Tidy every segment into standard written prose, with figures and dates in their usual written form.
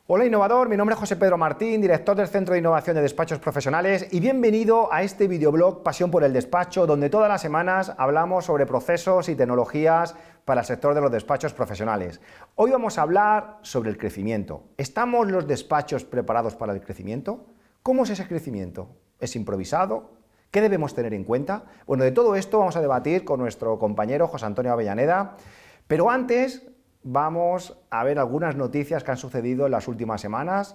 Hola innovador, mi nombre es José Pedro Martín, director del Centro de Innovación de Despachos Profesionales y bienvenido a este videoblog Pasión por el Despacho, donde todas las semanas hablamos sobre procesos y tecnologías para el sector de los despachos profesionales. Hoy vamos a hablar sobre el crecimiento. ¿Estamos los despachos preparados para el crecimiento? ¿Cómo es ese crecimiento? ¿Es improvisado? ¿Qué debemos tener en cuenta? Bueno, de todo esto vamos a debatir con nuestro compañero José Antonio Avellaneda, pero antes vamos a ver algunas noticias que han sucedido en las últimas semanas.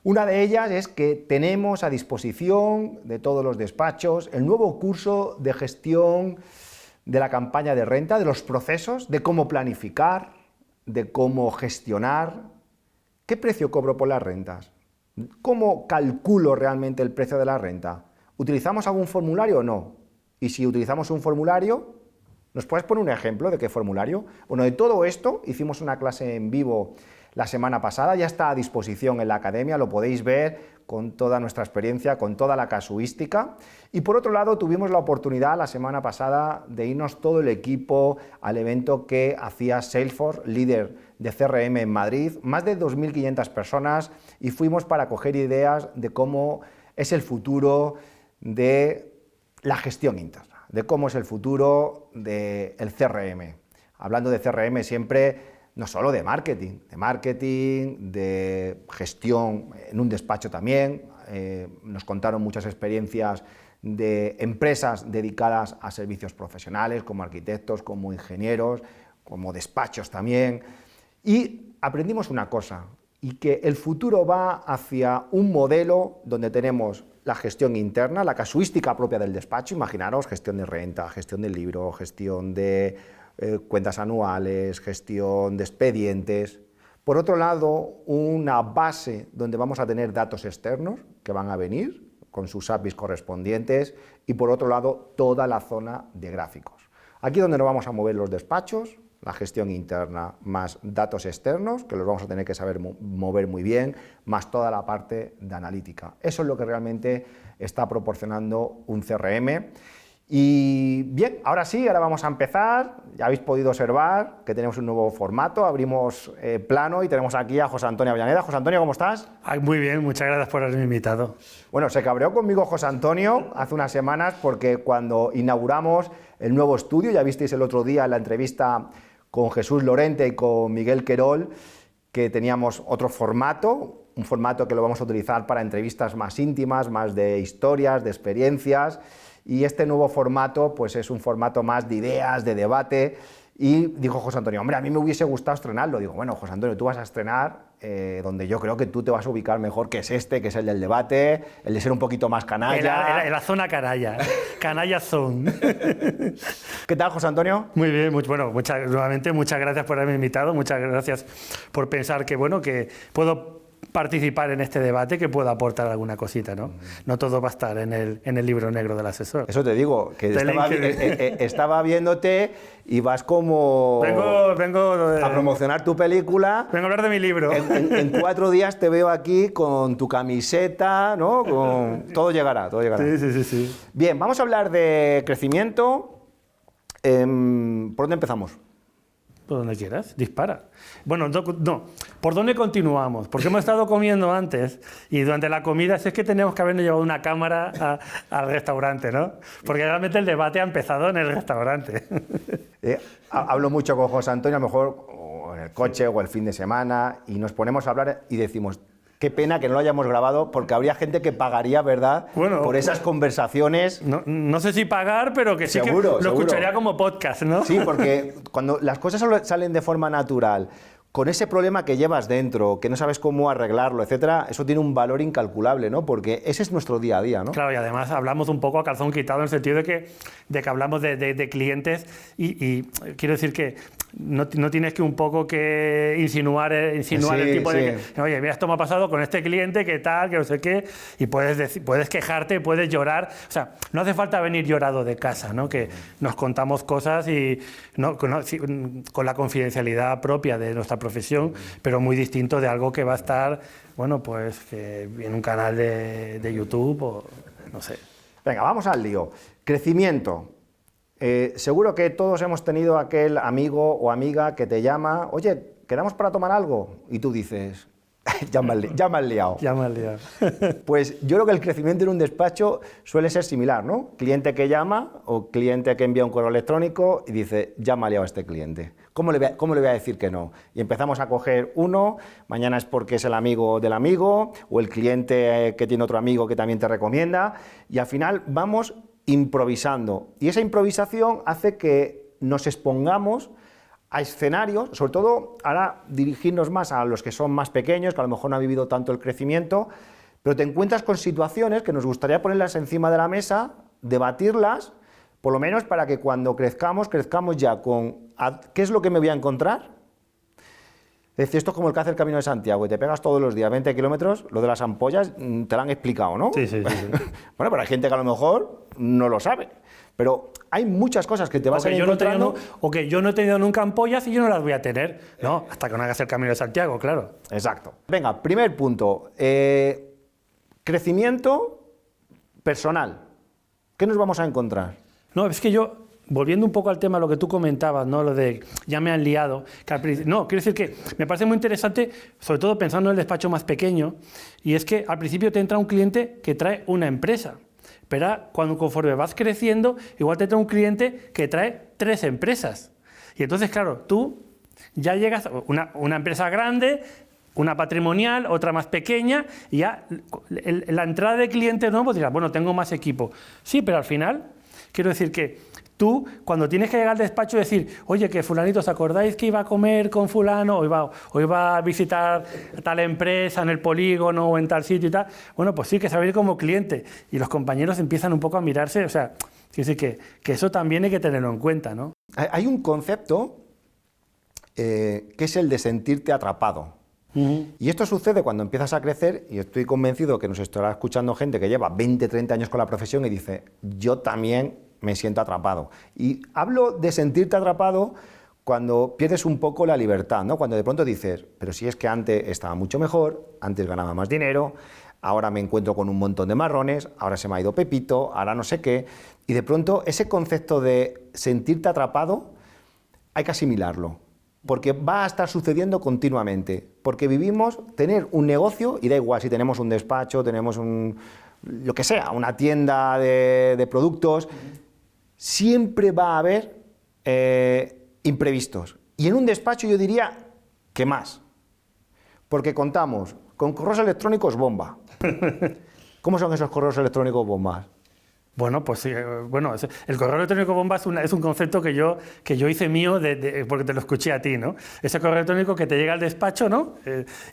Una de ellas es que tenemos a disposición de todos los despachos el nuevo curso de gestión de la campaña de renta, de los procesos, de cómo planificar, de cómo gestionar. ¿Qué precio cobro por las rentas? ¿Cómo calculo realmente el precio de la renta? ¿Utilizamos algún formulario o no? Y si utilizamos un formulario, ¿nos puedes poner un ejemplo de qué formulario? Bueno, de todo esto hicimos una clase en vivo la semana pasada, ya está a disposición en la academia, lo podéis ver con toda nuestra experiencia, con toda la casuística. Y por otro lado, tuvimos la oportunidad la semana pasada de irnos todo el equipo al evento que hacía Salesforce, líder de CRM en Madrid, más de 2.500 personas, y fuimos para coger ideas de cómo es el futuro de la gestión interna, de cómo es el futuro del CRM. Hablando de CRM siempre, no solo de marketing, de gestión en un despacho también. Nos contaron muchas experiencias de empresas dedicadas a servicios profesionales, como arquitectos, como ingenieros, como despachos también. Y aprendimos una cosa, y que el futuro va hacia un modelo donde tenemos la gestión interna, la casuística propia del despacho, imaginaros gestión de renta, gestión del libro, gestión de cuentas anuales, gestión de expedientes. Por otro lado, una base donde vamos a tener datos externos que van a venir con sus APIs correspondientes y por otro lado toda la zona de gráficos. Aquí es donde nos vamos a mover los despachos, la gestión interna más datos externos, que los vamos a tener que saber mover muy bien, más toda la parte de analítica. Eso es lo que realmente está proporcionando un CRM. Y bien, ahora sí, ahora vamos a empezar. Ya habéis podido observar que tenemos un nuevo formato, abrimos plano y tenemos aquí a José Antonio Avellaneda. José Antonio, ¿cómo estás? Muy bien, muchas gracias por haberme invitado. Bueno, se cabreó conmigo José Antonio hace unas semanas porque cuando inauguramos el nuevo estudio, ya visteis el otro día en la entrevista con Jesús Lorente y con Miguel Querol, que teníamos otro formato, un formato que lo vamos a utilizar para entrevistas más íntimas, más de historias, de experiencias, y este nuevo formato pues es un formato más de ideas, de debate. Y dijo José Antonio, hombre, a mí me hubiese gustado estrenarlo. Digo, bueno, José Antonio, tú vas a estrenar donde yo creo que tú te vas a ubicar mejor, que es este, que es el del debate, el de ser un poquito más canalla. En la zona canalla, canalla zone. ¿Qué tal, José Antonio? Muy bien, nuevamente muchas gracias por haberme invitado, muchas gracias por pensar que, bueno, que puedo participar en este debate, que pueda aportar alguna cosita, ¿no? No todo va a estar en el libro negro del asesor. Eso te digo, que estaba viéndote y vas como vengo a promocionar tu película. Vengo a hablar de mi libro. En 4 días te veo aquí con tu camiseta, ¿no? Todo llegará, todo llegará. Sí. Bien, vamos a hablar de crecimiento. ¿Por dónde empezamos? Por donde quieras, dispara. Bueno, no, ¿por dónde continuamos? Porque hemos estado comiendo antes y durante la comida es que tenemos que habernos llevado una cámara al restaurante, ¿no? Porque realmente el debate ha empezado en el restaurante. Hablo mucho con José Antonio, a lo mejor o en el coche o el fin de semana, y nos ponemos a hablar y decimos, qué pena que no lo hayamos grabado, porque habría gente que pagaría, ¿verdad?, por esas conversaciones. No sé si pagar, pero que sí, seguro, que lo escucharía como podcast, ¿no? Sí, porque cuando las cosas salen de forma natural, con ese problema que llevas dentro, que no sabes cómo arreglarlo, etcétera, eso tiene un valor incalculable, ¿no? Porque ese es nuestro día a día, ¿no? Claro, y además hablamos un poco a calzón quitado en el sentido de que hablamos de clientes y quiero decir que no tienes que un poco que insinuar el tipo de que, oye, mira, esto me ha pasado con este cliente, que tal, que no sé qué, y puedes quejarte, puedes llorar. O sea, no hace falta venir llorado de casa, ¿no? Que nos contamos cosas y con la confidencialidad propia de nuestra profesión, pero muy distinto de algo que va a estar, bueno, pues que en un canal de YouTube o no sé. Venga, vamos al lío. Crecimiento. Seguro que todos hemos tenido aquel amigo o amiga que te llama, oye, ¿quedamos para tomar algo? Y tú dices, Ya me has liado. Ya me has liado. Pues yo creo que el crecimiento en un despacho suele ser similar, ¿no? Cliente que llama o cliente que envía un correo electrónico y dice, ya me ha liado a este cliente. ¿Cómo le voy a decir que no? Y empezamos a coger uno, mañana es porque es el amigo del amigo o el cliente que tiene otro amigo que también te recomienda y al final vamos improvisando. Y esa improvisación hace que nos expongamos a escenarios, sobre todo ahora dirigirnos más a los que son más pequeños, que a lo mejor no han vivido tanto el crecimiento, pero te encuentras con situaciones que nos gustaría ponerlas encima de la mesa, debatirlas, por lo menos para que cuando crezcamos ya con ¿qué es lo que me voy a encontrar? Es decir, esto es como el que hace el Camino de Santiago, y te pegas todos los días 20 kilómetros, lo de las ampollas te lo han explicado, ¿no? Sí. Bueno, pero hay gente que a lo mejor no lo sabe. Pero hay muchas cosas que te vas a ir encontrando. O que yo no he tenido nunca ampollas y yo no las voy a tener. No, hasta que no hagas el Camino de Santiago, claro. Exacto. Venga, primer punto. Crecimiento personal. ¿Qué nos vamos a encontrar? No, es que yo, volviendo un poco al tema, lo que tú comentabas, ¿no? Lo de ya me han liado. No, quiero decir que me parece muy interesante, sobre todo pensando en el despacho más pequeño, y es que al principio te entra un cliente que trae una empresa. Pero conforme vas creciendo, igual te trae un cliente que trae 3 empresas. Y entonces, claro, tú ya llegas a una empresa grande, una patrimonial, otra más pequeña, y ya la entrada de clientes nuevos dirás, bueno, tengo más equipo. Sí, pero al final, quiero decir que tú, cuando tienes que llegar al despacho y decir, oye, que fulanito, ¿os acordáis que iba a comer con fulano? O iba a visitar tal empresa en el polígono o en tal sitio y tal. Bueno, pues sí, que se va a ir como cliente. Y los compañeros empiezan un poco a mirarse. O sea, quiero decir que eso también hay que tenerlo en cuenta, ¿no? Hay un concepto que es el de sentirte atrapado. Y esto sucede cuando empiezas a crecer, y estoy convencido que nos estará escuchando gente que lleva 20, 30 años con la profesión y dice, yo también me siento atrapado. Y hablo de sentirte atrapado cuando pierdes un poco la libertad, ¿no? Cuando de pronto dices, pero si es que antes estaba mucho mejor, antes ganaba más dinero, ahora me encuentro con un montón de marrones, ahora se me ha ido Pepito, ahora no sé qué, y de pronto ese concepto de sentirte atrapado hay que asimilarlo, porque va a estar sucediendo continuamente, porque vivimos tener un negocio, y da igual si tenemos un despacho, tenemos lo que sea, una tienda de productos, siempre va a haber imprevistos. Y en un despacho yo diría que más, porque contamos con correos electrónicos bomba. ¿Cómo son esos correos electrónicos bombas? Bueno, pues sí, el correo electrónico bomba es un concepto que yo hice mío porque te lo escuché a ti, ¿no? Ese correo electrónico que te llega al despacho, ¿no?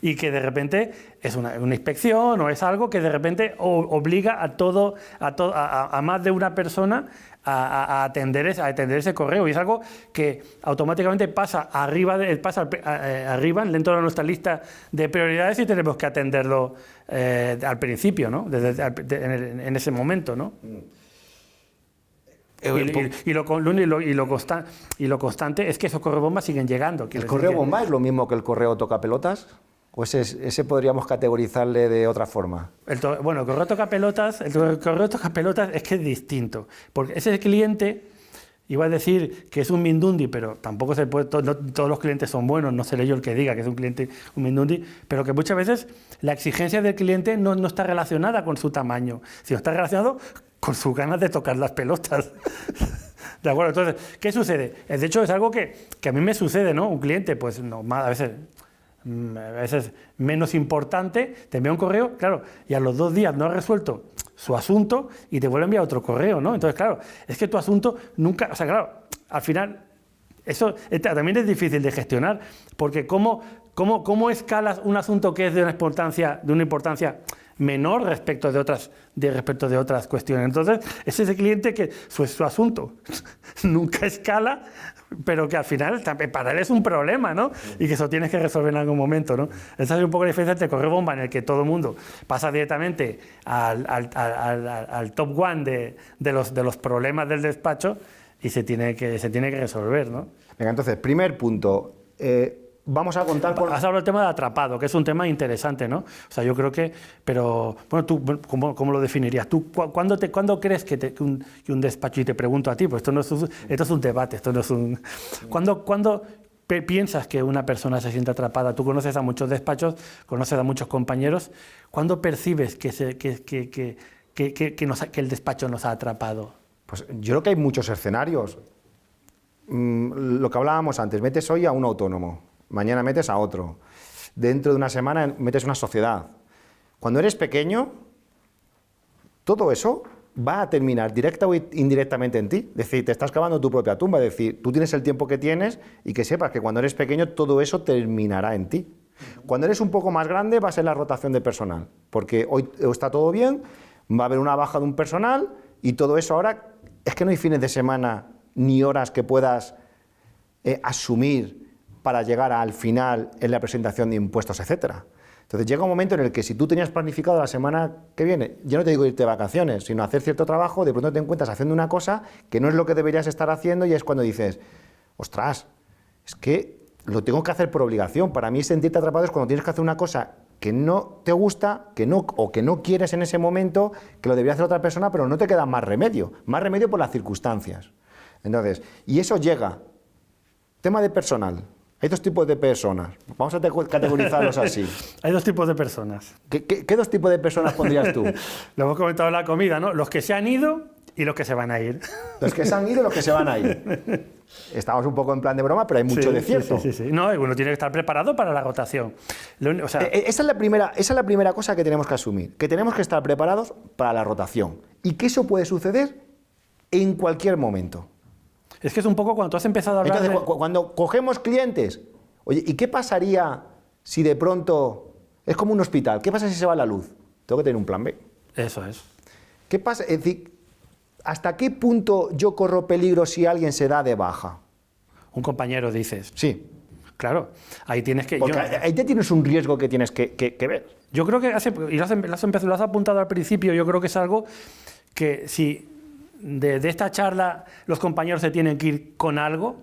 Y que de repente es una inspección o es algo que de repente obliga a más de una persona a atender ese correo, y es algo que automáticamente pasa arriba dentro de nuestra lista de prioridades y tenemos que atenderlo al principio, ¿no? En ese momento, ¿no? Y lo constante es que esos correos bombas siguen llegando. ¿El correo bomba es lo mismo que el correo tocapelotas? ¿O ese podríamos categorizarle de otra forma? El correo tocapelotas es que es distinto, porque ese cliente, iba a decir que es un mindundi, pero tampoco se puede, no todos los clientes son buenos, no seré yo el que diga que es un cliente un mindundi, pero que muchas veces la exigencia del cliente no está relacionada con su tamaño, sino está relacionado con sus ganas de tocar las pelotas. ¿De acuerdo? Entonces, ¿qué sucede? De hecho, es algo que a mí me sucede, ¿no? Un cliente, pues no, a veces menos importante, te envía un correo, claro, y a los 2 días no ha resuelto su asunto y te vuelve a enviar otro correo, ¿no? Entonces, claro, es que tu asunto nunca, o sea, claro, al final, eso también es difícil de gestionar, porque ¿cómo escalas un asunto que es de una importancia menor respecto de otras cuestiones? Entonces, es ese cliente que su asunto nunca escala, pero que al final para él es un problema, ¿no? Y que eso tienes que resolver en algún momento, ¿no? Esa es un poco la diferencia entre correo bomba, en el que todo el mundo pasa directamente al top one de los problemas del despacho y se tiene que resolver, ¿no? Venga, entonces, primer punto. Vamos a contar con... Has hablado del tema de atrapado, que es un tema interesante, ¿no? O sea, yo creo que... Pero, bueno, tú, ¿cómo lo definirías? ¿Tú cuándo crees que un despacho, y te pregunto a ti, pues esto es un debate, esto no es un... ¿Cuándo piensas que una persona se siente atrapada? Tú conoces a muchos despachos, conoces a muchos compañeros. ¿Cuándo percibes que el despacho nos ha atrapado? Pues yo creo que hay muchos escenarios. Lo que hablábamos antes, metes hoy a un autónomo, mañana metes a otro, dentro de una semana metes una sociedad. Cuando eres pequeño, todo eso va a terminar directa o indirectamente en ti. Es decir, te estás cavando tu propia tumba. Es decir, tú tienes el tiempo que tienes y que sepas que cuando eres pequeño todo eso terminará en ti. Cuando eres un poco más grande va a ser la rotación de personal, porque hoy está todo bien, va a haber una baja de un personal y todo eso ahora es que no hay fines de semana ni horas que puedas asumir para llegar al final en la presentación de impuestos, etcétera. Entonces llega un momento en el que si tú tenías planificado la semana que viene, yo no te digo irte de vacaciones, sino hacer cierto trabajo, de pronto te encuentras haciendo una cosa que no es lo que deberías estar haciendo y es cuando dices, ostras, es que lo tengo que hacer por obligación. Para mí sentirte atrapado es cuando tienes que hacer una cosa que no te gusta, o que no quieres en ese momento, que lo debería hacer otra persona, pero no te queda más remedio por las circunstancias. Entonces, y eso llega. Tema de personal. Hay dos tipos de personas. Vamos a categorizarlos así. Hay dos tipos de personas. ¿Qué dos tipos de personas pondrías tú? Lo hemos comentado en la comida, ¿no? Los que se han ido y los que se van a ir. Los que se han ido y los que se van a ir. Estamos un poco en plan de broma, pero hay mucho de cierto. Sí. No, uno tiene que estar preparado para la rotación. O sea, esa es la primera cosa que tenemos que asumir, que tenemos que estar preparados para la rotación y que eso puede suceder en cualquier momento. Es que es un poco cuando tú has empezado a hablar. Entonces, cuando cogemos clientes, oye, ¿y qué pasaría si de pronto es como un hospital? ¿Qué pasa si se va la luz? Tengo que tener un plan B. Eso es. ¿Qué pasa? Es decir, ¿hasta qué punto yo corro peligro si alguien se da de baja? Un compañero, dices. Sí. Claro, ahí tienes que... Porque ahí te tienes un riesgo que tienes que ver. Yo creo que, y lo has apuntado al principio, yo creo que es algo que si de esta charla los compañeros se tienen que ir con algo,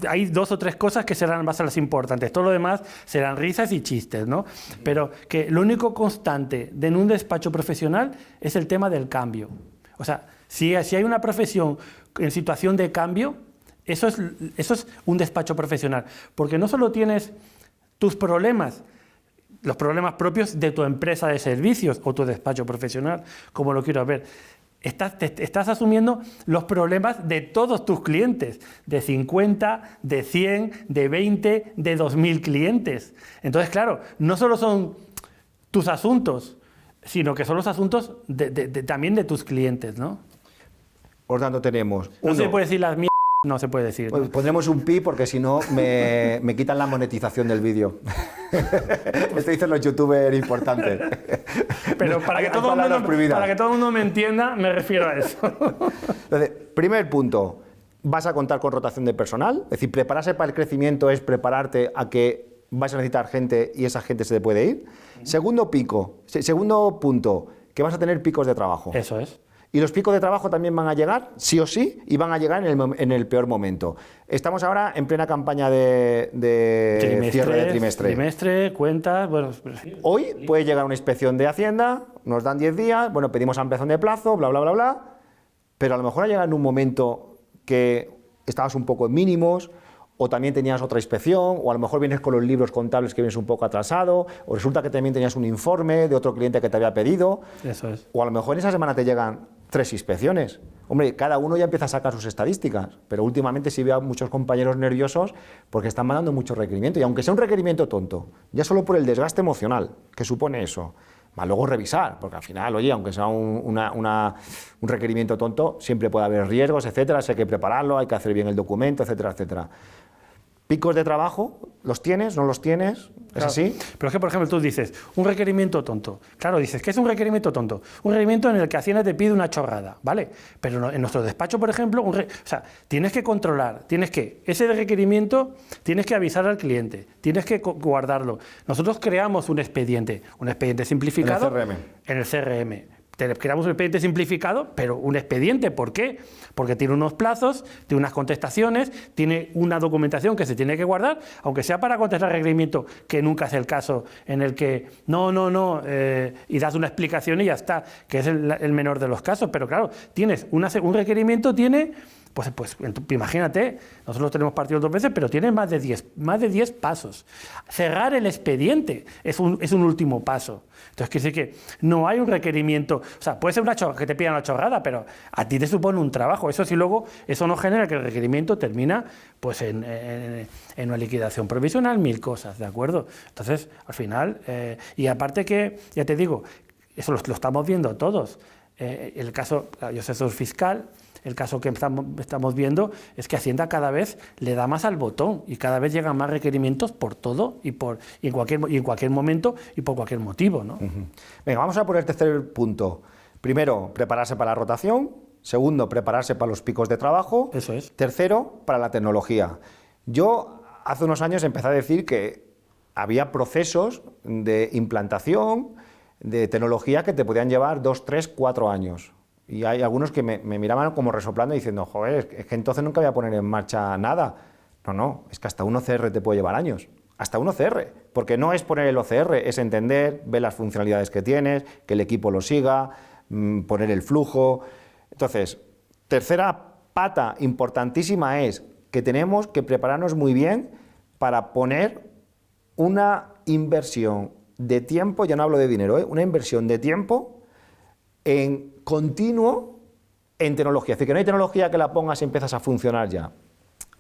hay dos o tres cosas que serán más las importantes. Todo lo demás serán risas y chistes, ¿no? Pero que lo único constante en un despacho profesional es el tema del cambio. O sea, si hay una profesión en situación de cambio, eso es un despacho profesional. Porque no solo tienes tus problemas, los problemas propios de tu empresa de servicios o tu despacho profesional, como lo quiero ver. Estás asumiendo los problemas de todos tus clientes, de 50, de 100, de 20, de 2.000 clientes. Entonces, claro, no solo son tus asuntos, sino que son los asuntos también de tus clientes, ¿no? Por tanto, tenemos... No se puede decir las mierdas, no se puede decir. Pues pondremos un pi porque si no me quitan la monetización del vídeo. Esto dicen los youtubers importantes. Pero para que todo el mundo me entienda, me refiero a eso. Entonces, primer punto, vas a contar con rotación de personal. Es decir, prepararse para el crecimiento es prepararte a que vas a necesitar gente y esa gente se te puede ir. Segundo punto, que vas a tener picos de trabajo. Eso es. Y los picos de trabajo también van a llegar, sí o sí, y van a llegar en el peor momento. Estamos ahora en plena campaña de cierre de trimestre. Trimestre, cuentas, bueno... Hoy puede llegar una inspección de Hacienda, nos dan 10 días, bueno, pedimos ampliación de plazo, bla, bla, bla, bla, pero a lo mejor ha llegado en un momento que estabas un poco en mínimos, o también tenías otra inspección, o a lo mejor vienes con los libros contables que vienes un poco atrasado, o resulta que también tenías un informe de otro cliente que te había pedido. Eso es. O a lo mejor en esa semana te llegan 3 inspecciones. Hombre, cada uno ya empieza a sacar sus estadísticas, pero últimamente sí veo a muchos compañeros nerviosos porque están mandando muchos requerimientos, y aunque sea un requerimiento tonto, ya solo por el desgaste emocional que supone eso, más luego revisar, porque al final, oye, aunque sea un requerimiento tonto, siempre puede haber riesgos, etcétera, hay que prepararlo, hay que hacer bien el documento, etcétera, etcétera. ¿Picos de trabajo? ¿Los tienes? ¿No los tienes? ¿Es claro. así? Pero es que, por ejemplo, tú dices, un requerimiento tonto. Claro, dices, ¿qué es un requerimiento tonto? Un requerimiento en el que Hacienda te pide una chorrada, ¿vale? Pero en nuestro despacho, por ejemplo, o sea, tienes que controlar, ese requerimiento tienes que avisar al cliente, tienes que guardarlo. Nosotros creamos un expediente simplificado. En el CRM. Creamos un expediente simplificado, pero un expediente, ¿por qué? Porque tiene unos plazos, tiene unas contestaciones, tiene una documentación que se tiene que guardar, aunque sea para contestar el requerimiento, que nunca es el caso en el que y das una explicación y ya está, que es el menor de los casos. Pero claro, tienes un requerimiento, tiene Pues imagínate, nosotros tenemos partido 2 veces, pero tiene más de 10 pasos. Cerrar el expediente es un último paso. Entonces, quiere decir que no hay un requerimiento, o sea, puede ser que te pidan una chorrada, pero a ti te supone un trabajo. Eso sí, luego, eso no genera que el requerimiento termina pues en una liquidación provisional, 1000 cosas, ¿de acuerdo? Entonces, al final, y aparte que, ya te digo, eso lo estamos viendo todos. El caso, yo soy fiscal, el caso que estamos viendo es que Hacienda cada vez le da más al botón y cada vez llegan más requerimientos por todo y en cualquier momento y por cualquier motivo, ¿no? Venga, vamos a por el tercer punto. Primero, prepararse para la rotación. Segundo, prepararse para los picos de trabajo. Eso es. Tercero, para la tecnología. Yo hace unos años empecé a decir que había procesos de implantación de tecnología que te podían llevar 2, 3, 4 años. Y hay algunos que me miraban como resoplando diciendo, joder, es que entonces nunca voy a poner en marcha nada. No, es que hasta un OCR te puede llevar años. Hasta un OCR. Porque no es poner el OCR, es entender, ver las funcionalidades que tienes, que el equipo lo siga, poner el flujo. Entonces, tercera pata importantísima es que tenemos que prepararnos muy bien para poner una inversión de tiempo, ya no hablo de dinero, una inversión de tiempo en continuo en tecnología. Es decir, que no hay tecnología que la pongas y empiezas a funcionar ya.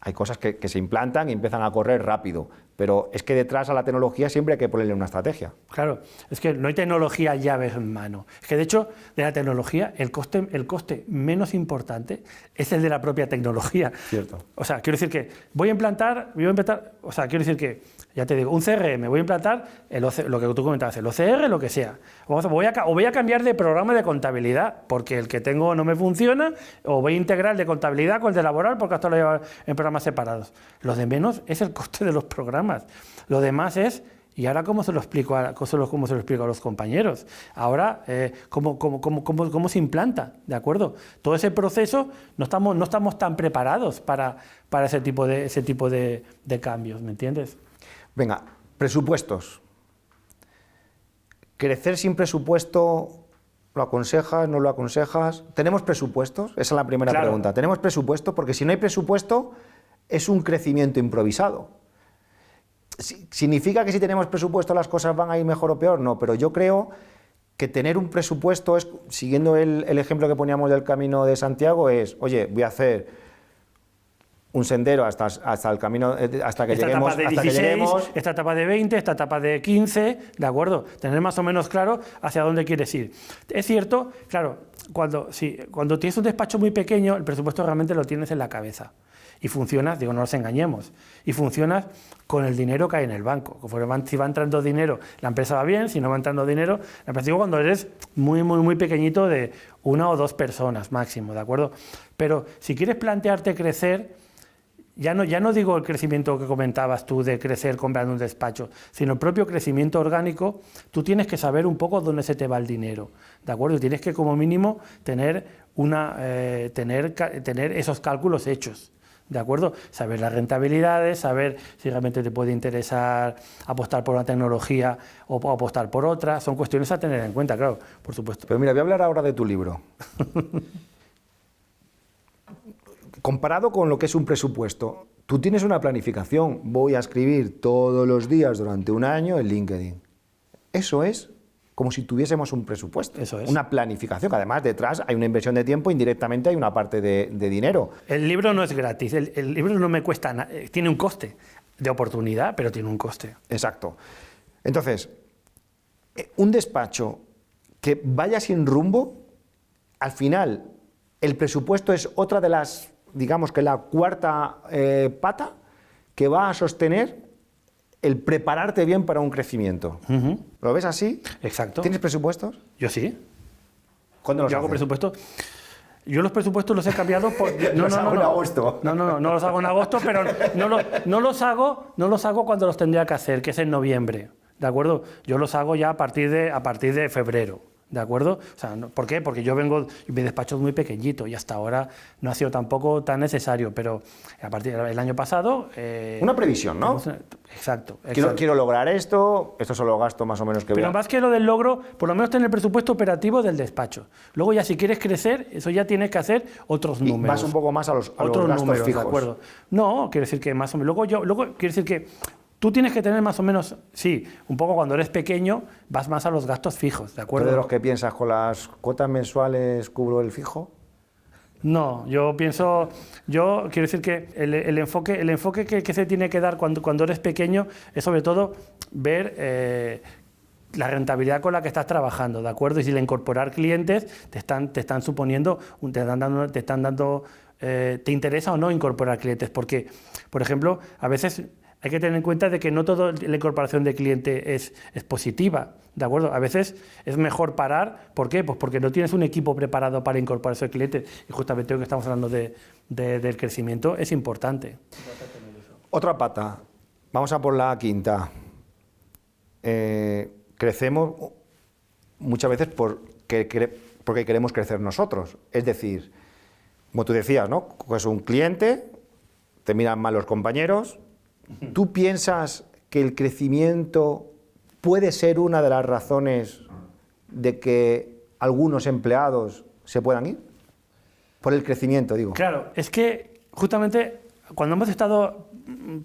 Hay cosas que se implantan y empiezan a correr rápido, pero es que detrás a la tecnología siempre hay que ponerle una estrategia. Claro, es que no hay tecnología llaves en mano. Es que de hecho, de la tecnología, el coste menos importante es el de la propia tecnología. Cierto. O sea, quiero decir que voy a implantar, o sea, quiero decir que, ya te digo, un CRM, voy a implantar lo que tú comentabas, el OCR, lo que sea. O voy a cambiar de programa de contabilidad, porque el que tengo no me funciona, o voy a integrar el de contabilidad con el de laboral, porque hasta lo llevo en programas separados. Lo de menos es el coste de los programas. Lo demás es, ¿y ahora cómo se lo explico a los compañeros? Ahora, ¿cómo se implanta? ¿De acuerdo? Todo ese proceso no estamos tan preparados para ese tipo de cambios, ¿me entiendes? Venga, presupuestos. ¿Crecer sin presupuesto lo aconsejas, no lo aconsejas? ¿Tenemos presupuestos? Esa es la primera pregunta. ¿Tenemos presupuesto? Porque si no hay presupuesto, es un crecimiento improvisado. ¿Significa que si tenemos presupuesto las cosas van a ir mejor o peor? No, pero yo creo que tener un presupuesto es, siguiendo el ejemplo que poníamos del Camino de Santiago, es, oye, voy a hacer un sendero hasta el camino, hasta que lleguemos. Esta etapa de 16, esta etapa de 20, esta etapa de 15, ¿de acuerdo? Tener más o menos claro hacia dónde quieres ir. Es cierto, claro, cuando tienes un despacho muy pequeño, el presupuesto realmente lo tienes en la cabeza. Y funcionas, digo, no nos engañemos, y funcionas con el dinero que hay en el banco. Si va entrando dinero, la empresa va bien; si no va entrando dinero, la empresa, digo, cuando eres muy pequeñito, de 1 o 2 personas máximo, ¿de acuerdo? Pero si quieres plantearte crecer, ya no digo el crecimiento que comentabas tú de crecer comprando un despacho, sino el propio crecimiento orgánico. Tú tienes que saber un poco dónde se te va el dinero, ¿de acuerdo? Y tienes que, como mínimo, tener esos cálculos hechos, ¿de acuerdo? Saber las rentabilidades, saber si realmente te puede interesar apostar por una tecnología o apostar por otra. Son cuestiones a tener en cuenta, claro, por supuesto. Pero mira, voy a hablar ahora de tu libro. Comparado con lo que es un presupuesto, tú tienes una planificación. Voy a escribir todos los días durante un año en LinkedIn. Eso es como si tuviésemos un presupuesto. Eso es. Una planificación, que además detrás hay una inversión de tiempo, indirectamente hay una parte de dinero. El libro no es gratis, el libro no me cuesta nada, tiene un coste de oportunidad, pero tiene un coste. Exacto. Entonces, un despacho que vaya sin rumbo, al final el presupuesto es otra de las, digamos que la cuarta pata que va a sostener el prepararte bien para un crecimiento. ¿Lo ves así? Exacto. ¿Tienes presupuestos? Yo sí. ¿Cuándo los Yo hago haces? presupuestos. Yo los presupuestos los he cambiado por... Los hago en agosto. No los hago en agosto, pero no los hago cuando los tendría que hacer, que es en noviembre, ¿de acuerdo? Yo los hago ya a partir de febrero, ¿De acuerdo? O sea, ¿por qué? Porque mi despacho es muy pequeñito y hasta ahora no ha sido tampoco tan necesario, pero a partir del año pasado... una previsión, ¿no? Exacto. Quiero lograr esto, estos son los gastos más o menos que voy a... Pero más que lo del logro, por lo menos tener el presupuesto operativo del despacho. Luego ya si quieres crecer, eso ya tienes que hacer otros números. Y vas un poco más a los otros gastos números, fijos. ¿de acuerdo? No, quiere decir que más o menos... Luego quiere decir que... Tú tienes que tener más o menos, sí, un poco cuando eres pequeño, vas más a los gastos fijos, ¿de acuerdo? ¿Tú de los que piensas con las cuotas mensuales cubro el fijo? No, yo quiero decir que el enfoque que se tiene que dar cuando eres pequeño es sobre todo ver la rentabilidad con la que estás trabajando, ¿de acuerdo? Y si le incorporar clientes te están suponiendo, te interesa o no incorporar clientes, porque, por ejemplo, a veces hay que tener en cuenta de que no toda la incorporación de cliente es positiva, ¿de acuerdo? A veces es mejor parar, ¿por qué? Pues porque no tienes un equipo preparado para incorporar esos clientes y justamente lo que estamos hablando del crecimiento es importante. Otra pata, vamos a por la quinta. Crecemos muchas veces porque queremos crecer nosotros, es decir, como tú decías, ¿no? Pues un cliente, te miran mal los compañeros. ¿Tú piensas que el crecimiento puede ser una de las razones de que algunos empleados se puedan ir? Por el crecimiento, digo. Claro, es que justamente cuando hemos estado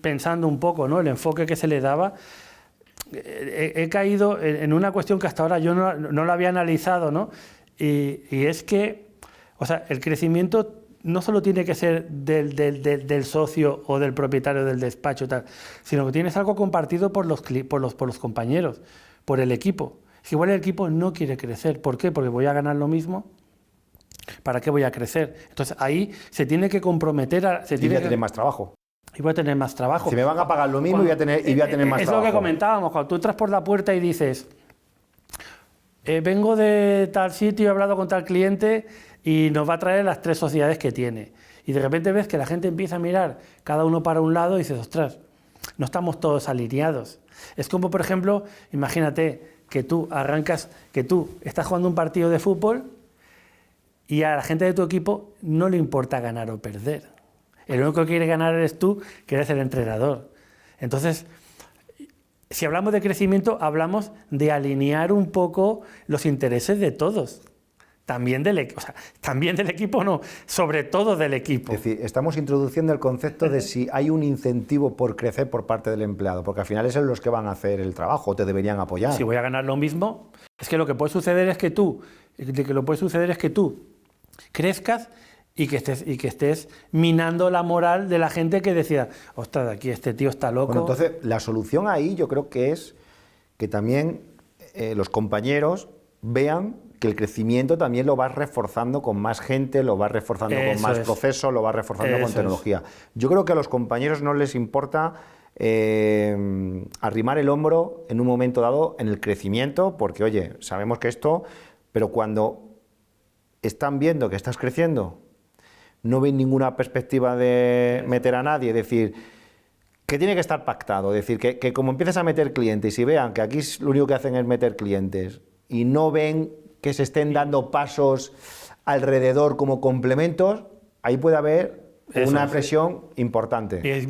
pensando un poco, ¿no?, el enfoque que se le daba, he caído en una cuestión que hasta ahora yo no la había analizado, ¿no? Y es que, o sea, el crecimiento no solo tiene que ser del socio o del propietario del despacho, tal, sino que tienes algo compartido por los compañeros, por el equipo. Si igual el equipo no quiere crecer, ¿por qué? Porque voy a ganar lo mismo. ¿Para qué voy a crecer? Entonces ahí se tiene que comprometer Y voy a tener más trabajo. Y voy a tener más trabajo. Si me van a pagar lo mismo, voy a tener más trabajo. Es lo que comentábamos, cuando tú entras por la puerta y dices, vengo de tal sitio, he hablado con tal cliente y nos va a traer las 3 sociedades que tiene. Y de repente ves que la gente empieza a mirar cada uno para un lado y dices, ostras, no estamos todos alineados. Es como, por ejemplo, imagínate que tú estás jugando un partido de fútbol y a la gente de tu equipo no le importa ganar o perder. El único que quiere ganar eres tú, que eres el entrenador. Entonces, si hablamos de crecimiento, hablamos de alinear un poco los intereses de todos. También del equipo, no, sobre todo del equipo. Es decir, estamos introduciendo el concepto de si hay un incentivo por crecer por parte del empleado, porque al final es los que van a hacer el trabajo, te deberían apoyar. Si voy a ganar lo mismo, es que lo que puede suceder es que tú crezcas y que estés minando la moral de la gente que decida, ostras, aquí este tío está loco. Bueno, entonces la solución ahí yo creo que es que también los compañeros vean que el crecimiento también lo vas reforzando con más gente, lo vas reforzando con más procesos, lo vas reforzando con tecnología. Yo creo que a los compañeros no les importa arrimar el hombro en un momento dado en el crecimiento, porque oye, sabemos que esto, pero cuando están viendo que estás creciendo, no ven ninguna perspectiva de meter a nadie, es decir, que tiene que estar pactado, es decir, que como empieces a meter clientes y vean que aquí lo único que hacen es meter clientes y no ven que se estén dando pasos alrededor como complementos, ahí puede haber una presión importante. Y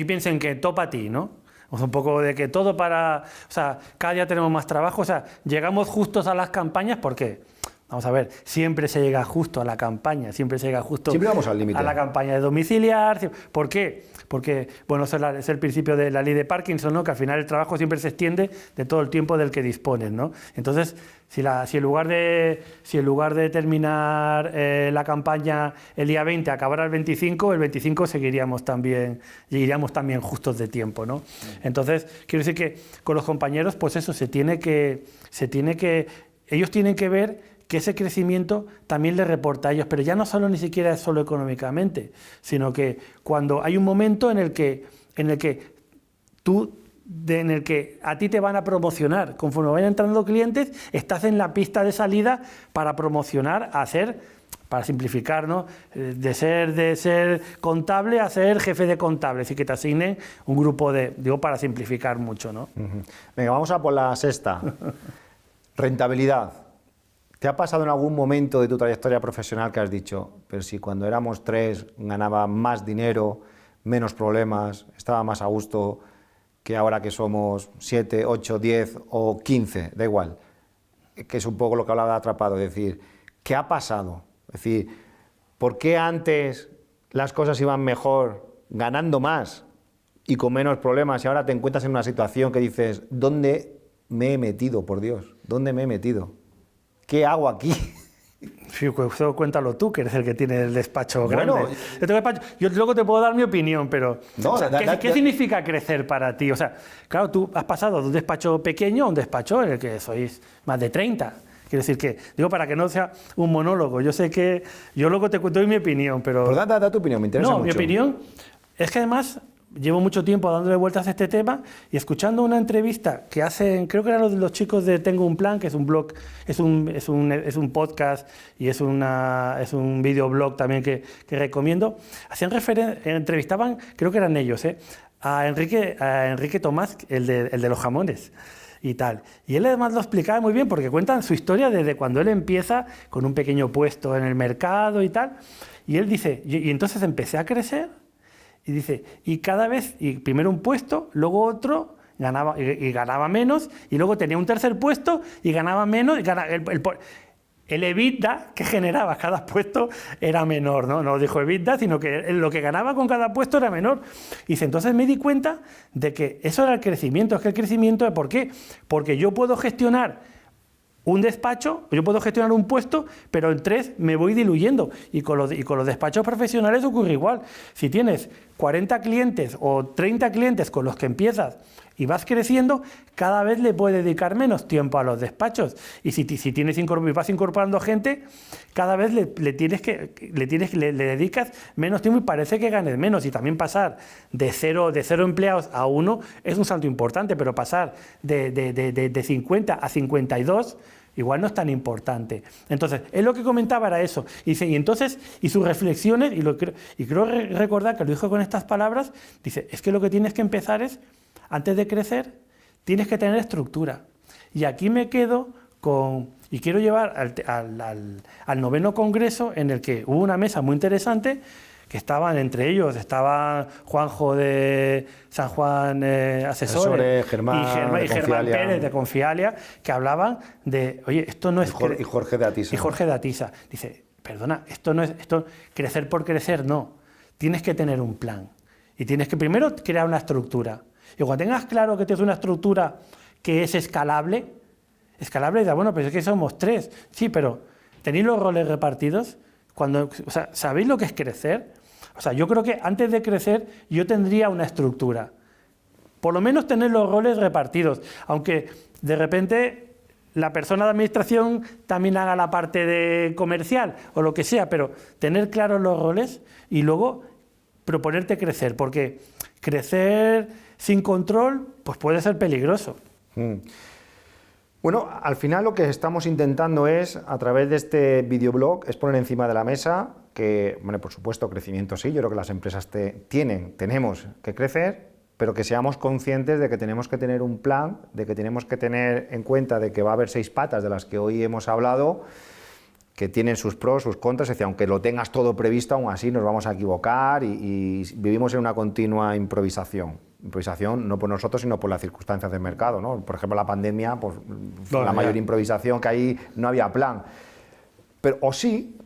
piensen que todo para ti, ¿no? O sea, un poco de que todo para... O sea, cada día tenemos más trabajo, o sea, llegamos justos a las campañas, ¿por qué? Vamos a ver, siempre se llega justo a la campaña, siempre vamos al límite. A la campaña de domiciliar. ¿Por qué? Porque, bueno, es el principio de la ley de Parkinson, ¿no? Que al final el trabajo siempre se extiende de todo el tiempo del que dispones, ¿no? Entonces, si en lugar de terminar la campaña el día 20 acabara el 25 seguiríamos también justos de tiempo, ¿no? Entonces, quiero decir que con los compañeros, pues eso, ellos tienen que ver que ese crecimiento también le reporta a ellos, pero ya no ni siquiera es solo económicamente, sino que cuando hay un momento en el que a ti te van a promocionar, conforme vayan entrando clientes, estás en la pista de salida para promocionar, para simplificar, ¿no? De ser contable a ser jefe de contable, así que te asignen un grupo para simplificar mucho, ¿no? Venga, vamos a por la sexta. Rentabilidad. ¿Te ha pasado en algún momento de tu trayectoria profesional que has dicho, pero si cuando éramos 3 ganaba más dinero, menos problemas, estaba más a gusto que ahora que somos 7, 8, 10 o 15, da igual? Que es un poco lo que hablaba de Atrapado, es decir, ¿qué ha pasado? Es decir, ¿por qué antes las cosas iban mejor, ganando más y con menos problemas, y ahora te encuentras en una situación que dices, ¿dónde me he metido, por Dios? ¿Dónde me he metido? ¿Qué hago aquí? Sí, pues cuéntalo tú, que eres el que tiene el despacho Bueno, grande. Yo luego te puedo dar mi opinión, pero No, o sea, ¿qué significa crecer para ti? O sea, claro, tú has pasado de un despacho pequeño a un despacho en el que sois más de 30. Quiero decir que, digo, para que no sea un monólogo, yo sé que yo luego te doy mi opinión, pero... Pues da tu opinión, me interesa mucho. No, mi opinión es que además llevo mucho tiempo dándole vueltas a este tema y escuchando una entrevista que hacen, creo que eran los chicos de Tengo un Plan, que es un blog, es un podcast y es un videoblog también que recomiendo, entrevistaban, creo que eran ellos, a Enrique Tomás, el de los jamones y tal. Y él además lo explicaba muy bien porque cuentan su historia desde cuando él empieza con un pequeño puesto en el mercado y tal. Y él dice, y entonces empecé a crecer. Y dice, y cada vez, y primero un puesto, luego otro, ganaba menos, y luego tenía un tercer puesto y ganaba menos, el EBITDA que generaba cada puesto era menor, ¿no? No dijo EBITDA, sino que lo que ganaba con cada puesto era menor. Y dice, entonces me di cuenta de que eso era el crecimiento. Es que el crecimiento, ¿por qué? Porque yo puedo gestionar un despacho, yo puedo gestionar un puesto, pero en 3 me voy diluyendo. Y con los despachos profesionales ocurre igual. Si tienes 40 clientes o 30 clientes con los que empiezas y vas creciendo, cada vez le puedes dedicar menos tiempo a los despachos. Y si vas incorporando gente, cada vez le dedicas menos tiempo y parece que ganes menos. Y también pasar de cero empleados a 1 es un salto importante, pero pasar de 50 a 52 igual no es tan importante. Entonces, él lo que comentaba era eso. Y sus reflexiones, y creo recordar que lo dijo con estas palabras, dice, es que lo que tienes que empezar es, antes de crecer, tienes que tener estructura. Y aquí me quedo y quiero llevar al 9º Congreso, en el que hubo una mesa muy interesante, que estaba Juanjo de San Juan Asesores, Germán y Germán Pérez de Confialia, que hablaban de, oye, esto no es... Y Jorge de Atisa. Y Jorge de Atisa. Dice, perdona, crecer por crecer, no. Tienes que tener un plan. Y tienes que primero crear una estructura. Y cuando tengas claro que tienes una estructura que es escalable, bueno, pues es que somos 3. Sí, pero ¿tenéis los roles repartidos? ¿Sabéis lo que es crecer? O sea, yo creo que antes de crecer yo tendría una estructura. Por lo menos tener los roles repartidos. Aunque de repente la persona de administración también haga la parte de comercial o lo que sea, pero tener claros los roles y luego proponerte crecer. Porque crecer sin control pues puede ser peligroso. Bueno, al final lo que estamos intentando es, a través de este videoblog, es poner encima de la mesa que, bueno, por supuesto, crecimiento sí, yo creo que las empresas tenemos que crecer, pero que seamos conscientes de que tenemos que tener un plan, de que tenemos que tener en cuenta de que va a haber 6 patas de las que hoy hemos hablado, que tienen sus pros, sus contras, es decir, aunque lo tengas todo previsto, aún así nos vamos a equivocar y vivimos en una continua improvisación. Improvisación no por nosotros, sino por las circunstancias del mercado, ¿no? Por ejemplo, la pandemia, pues, fue la mayor improvisación, que ahí no había plan. Pero, o sí,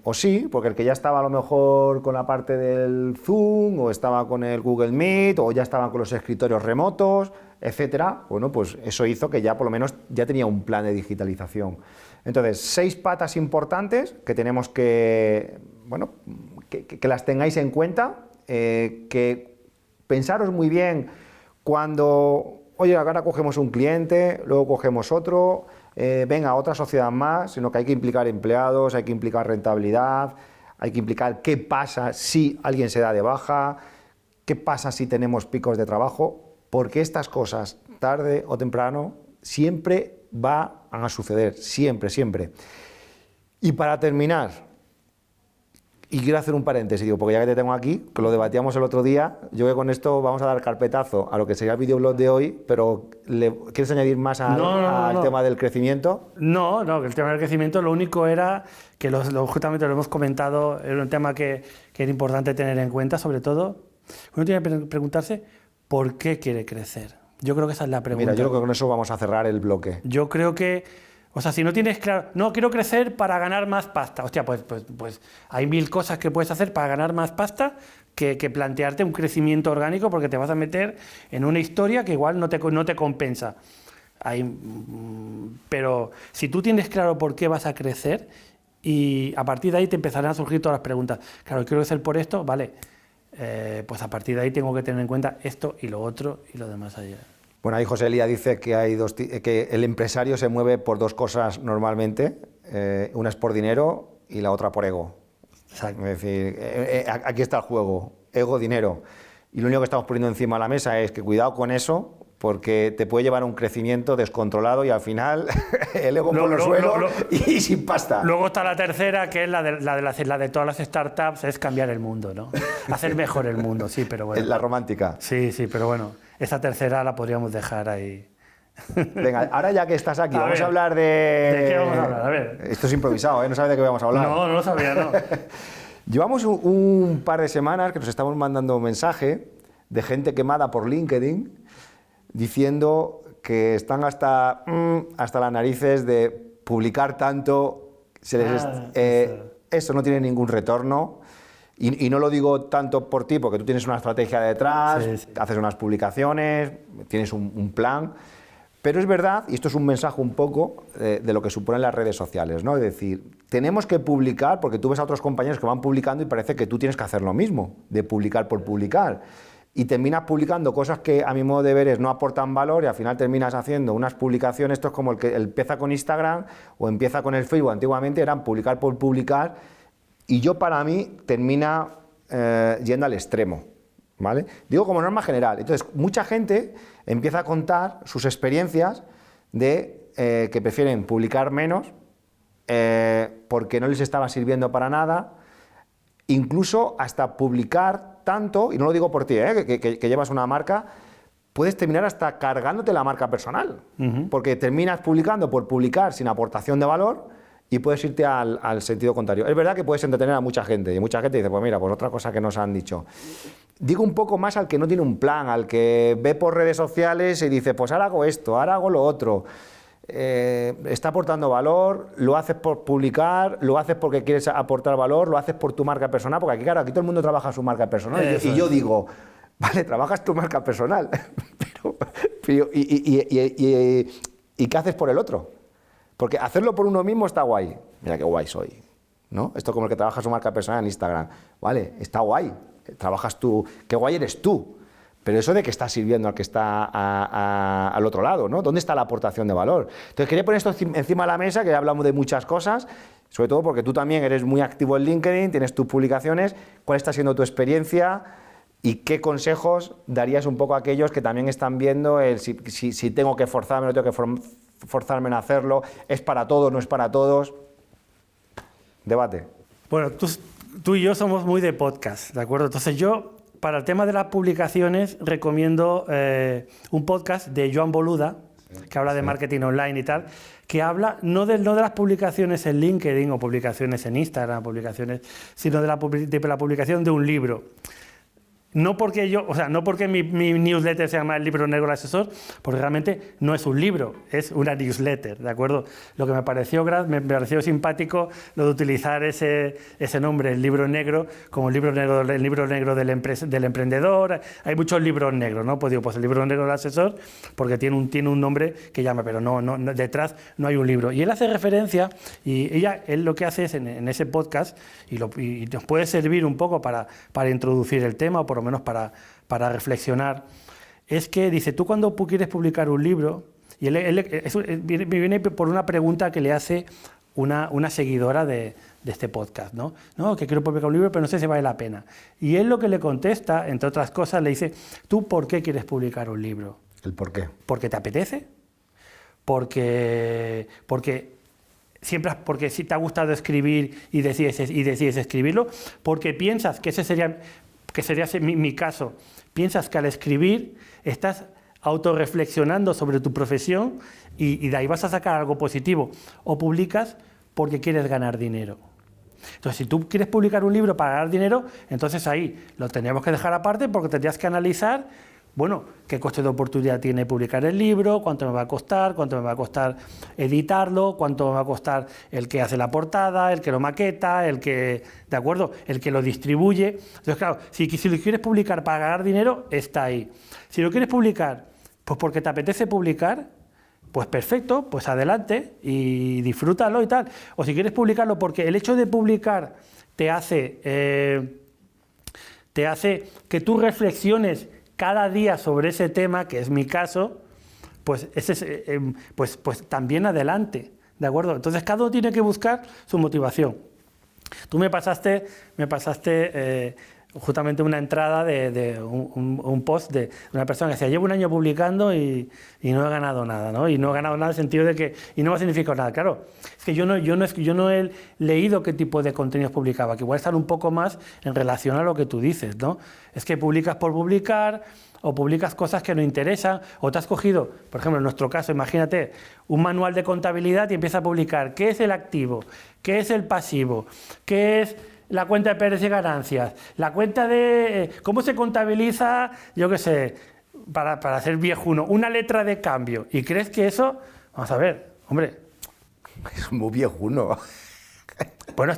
porque el que ya estaba a lo mejor con la parte del Zoom, o estaba con el Google Meet, o ya estaban con los escritorios remotos, etcétera, bueno, pues eso hizo que ya por lo menos ya tenía un plan de digitalización. Entonces, 6 patas importantes que tenemos que, bueno, que las tengáis en cuenta, que pensaros muy bien cuando, oye, ahora cogemos un cliente, luego cogemos otro, venga, otra sociedad más, sino que hay que implicar empleados, hay que implicar rentabilidad, hay que implicar qué pasa si alguien se da de baja, qué pasa si tenemos picos de trabajo, porque estas cosas, tarde o temprano, siempre van a suceder, siempre. Y para terminar, Y quiero hacer un paréntesis, digo, porque ya que te tengo aquí, que lo debatíamos el otro día, yo que con esto vamos a dar carpetazo a lo que sería el videoblog de hoy, pero ¿quieres añadir más al tema del crecimiento? No, el tema del crecimiento lo único era que justamente lo hemos comentado, era un tema que era importante tener en cuenta, sobre todo, uno tiene que preguntarse por qué quiere crecer. Yo creo que esa es la pregunta. Mira, yo creo que con eso vamos a cerrar el bloque. Yo creo que, o sea, si no tienes claro, no, quiero crecer para ganar más pasta. Hostia, pues hay 1000 cosas que puedes hacer para ganar más pasta que plantearte un crecimiento orgánico, porque te vas a meter en una historia que igual no te compensa. Pero si tú tienes claro por qué vas a crecer, y a partir de ahí te empezarán a surgir todas las preguntas. Claro, quiero crecer por esto, vale, pues a partir de ahí tengo que tener en cuenta esto y lo otro y lo demás allá. Bueno, ahí José Elía dice que el empresario se mueve por 2 cosas normalmente, una es por dinero y la otra por ego. Exacto. Es decir, aquí está el juego, ego, dinero. Y lo único que estamos poniendo encima de la mesa es que cuidado con eso, porque te puede llevar a un crecimiento descontrolado y al final el ego por los suelos y sin pasta. Luego está la tercera, que es la de todas las startups, es cambiar el mundo, ¿no? Hacer mejor el mundo, sí, pero bueno. La romántica. Sí, pero bueno, esta tercera la podríamos dejar ahí. Venga, ahora ya que estás aquí, vamos a hablar de... ¿De qué vamos a hablar? A ver. Esto es improvisado, ¿eh? No sabes de qué vamos a hablar. No lo sabía, no. Llevamos un par de semanas que nos estamos mandando un mensaje de gente quemada por LinkedIn diciendo que están hasta las narices de publicar tanto, eso no tiene ningún retorno. Y no lo digo tanto por ti, porque tú tienes una estrategia detrás, sí. Haces unas publicaciones, tienes un plan, pero es verdad, y esto es un mensaje un poco de lo que suponen las redes sociales, ¿no? Es decir, tenemos que publicar, porque tú ves a otros compañeros que van publicando y parece que tú tienes que hacer lo mismo, de publicar por publicar. Y terminas publicando cosas que a mi modo de ver no aportan valor y al final terminas haciendo unas publicaciones, esto es como el que empieza con Instagram o empieza con el Facebook, antiguamente eran publicar por publicar, y yo para mí termina yendo al extremo, ¿vale? Digo como norma general. Entonces, mucha gente empieza a contar sus experiencias de que prefieren publicar menos porque no les estaba sirviendo para nada, incluso hasta publicar tanto, y no lo digo por ti, que llevas una marca, puedes terminar hasta cargándote la marca personal, porque terminas publicando por publicar sin aportación de valor y puedes irte al sentido contrario. Es verdad que puedes entretener a mucha gente, y mucha gente dice, pues mira, pues otra cosa que nos han dicho. Digo un poco más al que no tiene un plan, al que ve por redes sociales y dice, pues ahora hago esto, ahora hago lo otro. Está aportando valor, lo haces por publicar, lo haces porque quieres aportar valor, lo haces por tu marca personal, porque aquí, claro, aquí todo el mundo trabaja su marca personal. Y yo digo, vale, trabajas tu marca personal, ¿y qué haces por el otro? Porque hacerlo por uno mismo está guay. Mira qué guay soy, ¿no? Esto como el que trabaja su marca personal en Instagram. Vale, está guay. Trabajas tú. Qué guay eres tú. Pero eso de que estás sirviendo al que está al otro lado, ¿no? ¿Dónde está la aportación de valor? Entonces quería poner esto encima de la mesa, que ya hablamos de muchas cosas, sobre todo porque tú también eres muy activo en LinkedIn, tienes tus publicaciones. ¿Cuál está siendo tu experiencia? ¿Y qué consejos darías un poco a aquellos que también están viendo si tengo que forzarme, no tengo que forzarme en hacerlo? ¿Es para todos, no es para todos? Debate. Bueno, tú y yo somos muy de podcast, ¿de acuerdo? Entonces yo, para el tema de las publicaciones, recomiendo un podcast de Joan Boluda, que habla de marketing online y tal, que habla no de las publicaciones en LinkedIn o publicaciones en Instagram, sino de la publicación de un libro. No porque mi newsletter se llama El Libro Negro del Asesor, porque realmente no es un libro, es una newsletter, ¿de acuerdo? Lo que me pareció simpático lo de utilizar ese nombre, el libro negro, como el libro negro del emprendedor. Hay muchos libros negros, ¿no? Pues digo, pues el libro negro del asesor, porque tiene un nombre que llama, pero no, detrás no hay un libro. Y él hace referencia, y él lo que hace es en ese podcast, y nos puede servir un poco para introducir el tema, o por lo menos para reflexionar, es que dice, tú cuando quieres publicar un libro, y viene por una pregunta que le hace una seguidora de este podcast, ¿no? No, que quiero publicar un libro, pero no sé si vale la pena. Y él lo que le contesta, entre otras cosas, le dice, ¿tú por qué quieres publicar un libro? ¿El por qué? ¿Porque te apetece? Porque siempre porque si te ha gustado escribir y decides escribirlo, porque piensas que ese sería mi caso, piensas que al escribir estás autorreflexionando sobre tu profesión y de ahí vas a sacar algo positivo, o publicas porque quieres ganar dinero. Entonces, si tú quieres publicar un libro para ganar dinero, entonces ahí lo tendríamos que dejar aparte porque tendrías que analizar, bueno, qué coste de oportunidad tiene publicar el libro, cuánto me va a costar editarlo, cuánto me va a costar el que hace la portada, el que lo maqueta, el que, ¿de acuerdo?, el que lo distribuye. Entonces, claro, si lo quieres publicar para ganar dinero, está ahí. Si lo quieres publicar, pues porque te apetece publicar, pues perfecto, pues adelante y disfrútalo y tal. O si quieres publicarlo porque el hecho de publicar te hace que tú reflexiones cada día sobre ese tema, que es mi caso, pues, pues también adelante, ¿de acuerdo? Entonces cada uno tiene que buscar su motivación. Tú me pasaste justamente una entrada de un post de una persona que decía, llevo un año publicando y no he ganado nada, ¿no? Y no he ganado nada en el sentido de que, y no me ha significado nada. Claro, es que yo no he leído qué tipo de contenidos publicaba, que igual están un poco más en relación a lo que tú dices, ¿no? Es que publicas por publicar, o publicas cosas que no interesan, o te has cogido, por ejemplo, en nuestro caso, imagínate, un manual de contabilidad y empiezas a publicar qué es el activo, qué es el pasivo, qué es la cuenta de pérdidas y ganancias, la cuenta de cómo se contabiliza, yo qué sé, para hacer viejuno, una letra de cambio. ¿Y crees que eso? Vamos a ver, hombre. Es muy viejuno. Bueno,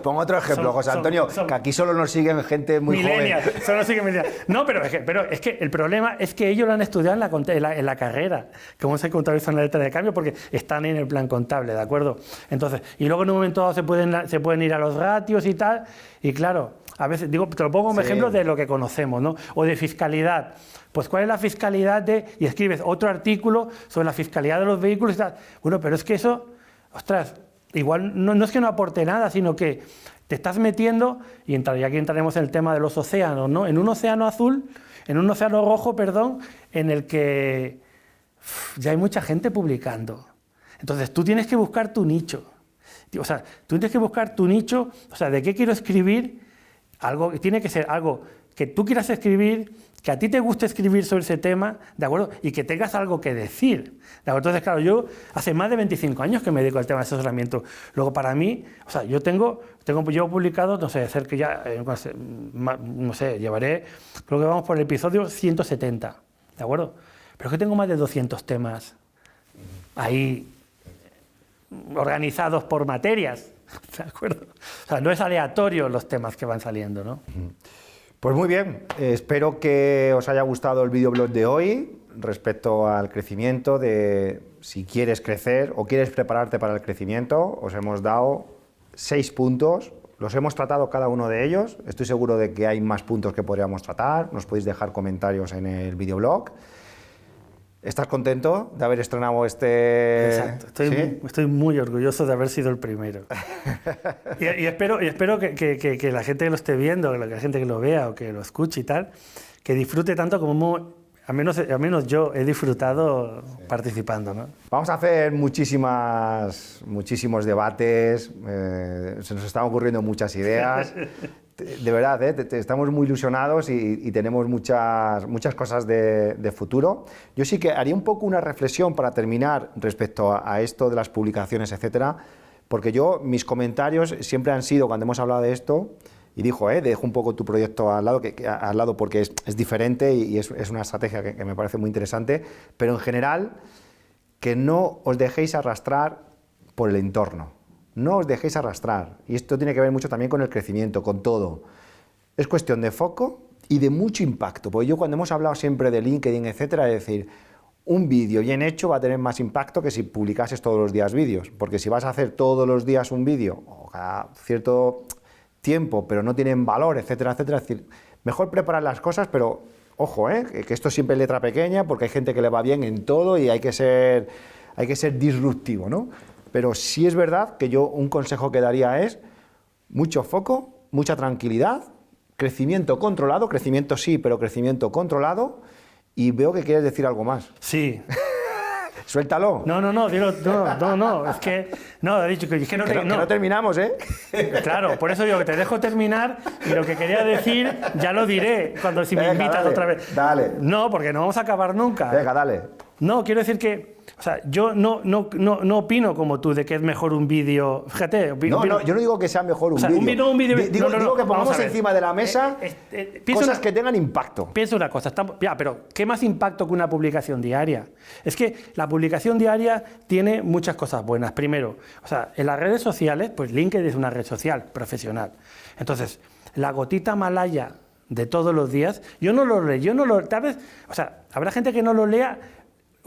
pongo otro ejemplo, José Antonio, que aquí solo nos siguen gente muy joven. Solo siguen millennials. No, pero es que el problema es que ellos lo han estudiado en la carrera, cómo se contabiliza una letra de cambio, porque están en el plan contable, ¿de acuerdo? Entonces, y luego en un momento dado se pueden ir a los ratios y tal, y claro, a veces, digo, te lo pongo como ejemplo de lo que conocemos, ¿no? O de fiscalidad. Pues ¿cuál es la fiscalidad de...? Y escribes otro artículo sobre la fiscalidad de los vehículos y tal. Bueno, pero es que eso, ostras, igual no es que no aporte nada, sino que te estás metiendo, y aquí entraremos en el tema de los océanos, ¿no? En un océano azul, en un océano rojo, perdón, en el que ya hay mucha gente publicando. Entonces tú tienes que buscar tu nicho. O sea, tú tienes que buscar tu nicho, o sea, ¿de qué quiero escribir? Algo, tiene que ser algo que tú quieras escribir, que a ti te guste escribir sobre ese tema, ¿de acuerdo? Y que tengas algo que decir, ¿de acuerdo? Entonces, claro, yo hace más de 25 años que me dedico al tema de asesoramiento. Luego, para mí, o sea, yo he publicado, no sé, cerca ya, no sé, creo que vamos por el episodio 170, ¿de acuerdo? Pero es que tengo más de 200 temas ahí organizados por materias, ¿de acuerdo? O sea, no es aleatorio los temas que van saliendo, ¿no? Pues muy bien, espero que os haya gustado el videoblog de hoy respecto al crecimiento, de si quieres crecer o quieres prepararte para el crecimiento. Os hemos dado 6 puntos, los hemos tratado cada uno de ellos, estoy seguro de que hay más puntos que podríamos tratar, nos podéis dejar comentarios en el videoblog. ¿Estás contento de haber estrenado este...? Exacto, estoy muy orgulloso de haber sido el primero. y espero que la gente que lo esté viendo, que la gente que lo vea o que lo escuche y tal, que disfrute tanto como al menos yo he disfrutado participando, ¿no? Vamos a hacer muchísimos debates, se nos están ocurriendo muchas ideas. De verdad, estamos muy ilusionados y tenemos muchas cosas de futuro. Yo sí que haría un poco una reflexión para terminar respecto a esto de las publicaciones, etcétera, porque mis comentarios siempre han sido, cuando hemos hablado de esto, y dejo un poco tu proyecto al lado porque es diferente y es una estrategia que me parece muy interesante, pero en general, que no os dejéis arrastrar por el entorno. No os dejéis arrastrar, y esto tiene que ver mucho también con el crecimiento, con todo. Es cuestión de foco y de mucho impacto, porque yo cuando hemos hablado siempre de LinkedIn, etcétera, es decir, un vídeo bien hecho va a tener más impacto que si publicases todos los días vídeos, porque si vas a hacer todos los días un vídeo, o cada cierto tiempo, pero no tienen valor, etcétera, etcétera, es decir, mejor preparar las cosas, pero ojo, que esto siempre es letra pequeña, porque hay gente que le va bien en todo y hay que ser disruptivo, ¿no? Pero sí es verdad que yo un consejo que daría es mucho foco, mucha tranquilidad, crecimiento controlado, crecimiento sí, pero crecimiento controlado, y veo que quieres decir algo más. Sí. Suéltalo. No, dilo, no, es que, no, he dicho que es que no, Que no terminamos, ¿eh? Claro, por eso digo que te dejo terminar y lo que quería decir ya lo diré cuando si me invitas dale, otra vez. Dale. No, porque no vamos a acabar nunca. Venga, dale. No, quiero decir que, o sea, yo no opino como tú de que es mejor un vídeo. Fíjate, No, yo no digo que sea mejor un vídeo. Digo que pongamos encima de la mesa cosas que tengan impacto. Piensa una cosa, pero ¿qué más impacto que una publicación diaria? Es que la publicación diaria tiene muchas cosas buenas. Primero, o sea, en las redes sociales, pues LinkedIn es una red social profesional. Entonces, la gotita malaya de todos los días, yo no lo leo, tal vez, o sea, habrá gente que no lo lea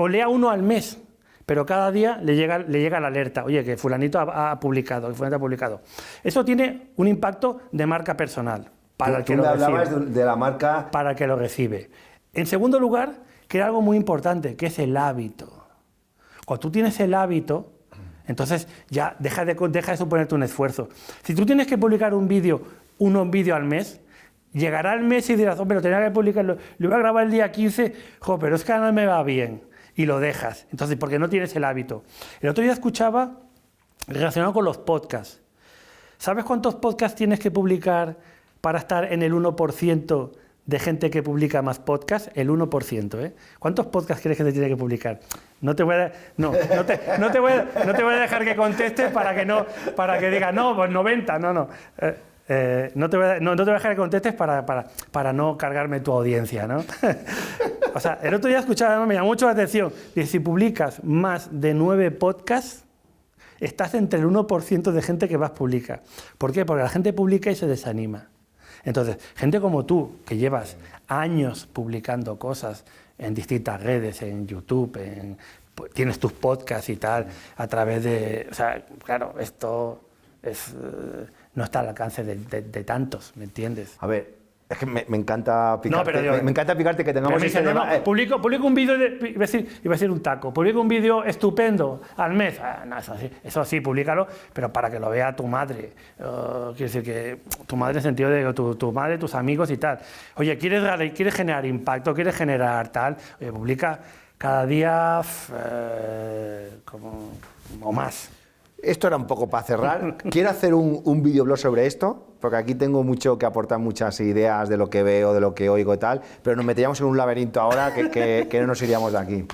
o lea uno al mes, pero cada día le llega la alerta, oye, que fulanito ha publicado, que fulanito ha publicado. Eso tiene un impacto de marca personal para el que lo recibe. Tú me hablabas de la marca... Para el que lo recibe. En segundo lugar, que algo muy importante, que es el hábito. Cuando tú tienes el hábito, entonces ya deja de suponerte un esfuerzo. Si tú tienes que publicar un vídeo al mes, llegará el mes y dirás, pero tenía que publicarlo, lo iba a grabar el día 15, pero es que ahora no me va bien. Y lo dejas. Entonces, porque no tienes el hábito. El otro día escuchaba, relacionado con los podcasts. ¿Sabes cuántos podcasts tienes que publicar para estar en el 1% de gente que publica más podcasts? El 1%, ¿eh? ¿Cuántos podcasts crees que te tiene que publicar? No te voy a dejar que contestes para que digas, no, pues 90, no. No te voy a dejar que contestes para no cargarme tu audiencia, ¿no? O sea, el otro día escuchaba, me llamó mucho la atención, que si publicas más de 9 podcasts, estás entre el 1% de gente que más publica. ¿Por qué? Porque la gente publica y se desanima. Entonces, gente como tú, que llevas años publicando cosas en distintas redes, en YouTube, tienes tus podcasts y tal, a través de... O sea, claro, esto no está al alcance de tantos, ¿me entiendes? A ver, es que me encanta picarte, me encanta picarte que tengamos ese debate. Publico un vídeo, iba a decir un taco, publico un vídeo estupendo al mes, eso sí, públicalo, pero para que lo vea tu madre. Quiero decir que tu madre en el sentido de tu madre, tus amigos y tal. Oye, ¿quieres generar impacto? ¿Quieres generar tal? Oye, publica cada día como más. Esto era un poco para cerrar. Quiero hacer un videoblog sobre esto, porque aquí tengo mucho que aportar, muchas ideas de lo que veo, de lo que oigo y tal, pero nos meteríamos en un laberinto ahora que no nos iríamos de aquí.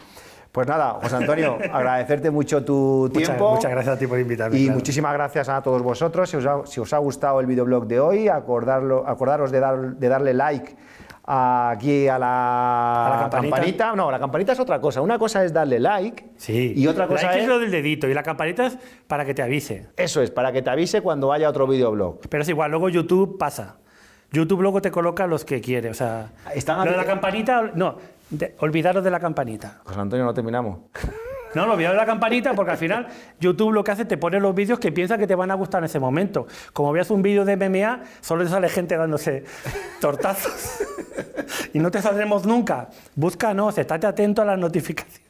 Pues nada, José Antonio, agradecerte mucho tu tiempo. Muchas gracias a ti por invitarme. Y muchísimas gracias a todos vosotros. Si os ha gustado el videoblog de hoy, acordaros de darle like aquí a la campanita. No, la campanita es otra cosa. Una cosa es darle like, sí, y otra cosa es lo del dedito, y la campanita es para que te avise. Eso es, para que te avise cuando haya otro videoblog. Pero es igual, luego YouTube pasa. YouTube luego te coloca los que quiere. O sea, lo de la campanita, no, olvidaros de la campanita. José Antonio, no terminamos. No, olvidad de la campanita, porque al final YouTube lo que hace, te pone los vídeos que piensa que te van a gustar en ese momento. Como veas un vídeo de MMA, solo te sale gente dándose tortazos. Y no te saldremos nunca. Búscanos, estate atento a las notificaciones.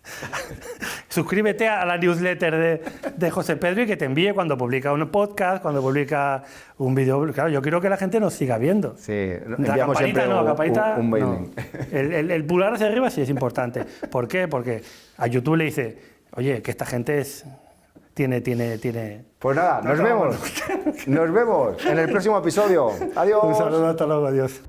Suscríbete a la newsletter de José Pedro y que te envíe cuando publica un podcast, cuando publica un vídeo. Claro, yo quiero que la gente nos siga viendo. Sí, la campanita no, la campanita un no. El pulgar hacia arriba sí es importante. ¿Por qué? Porque a YouTube le dice, oye, que esta gente tiene... Pues nada, nos vemos en el próximo episodio. Adiós. Un saludo, hasta luego, adiós.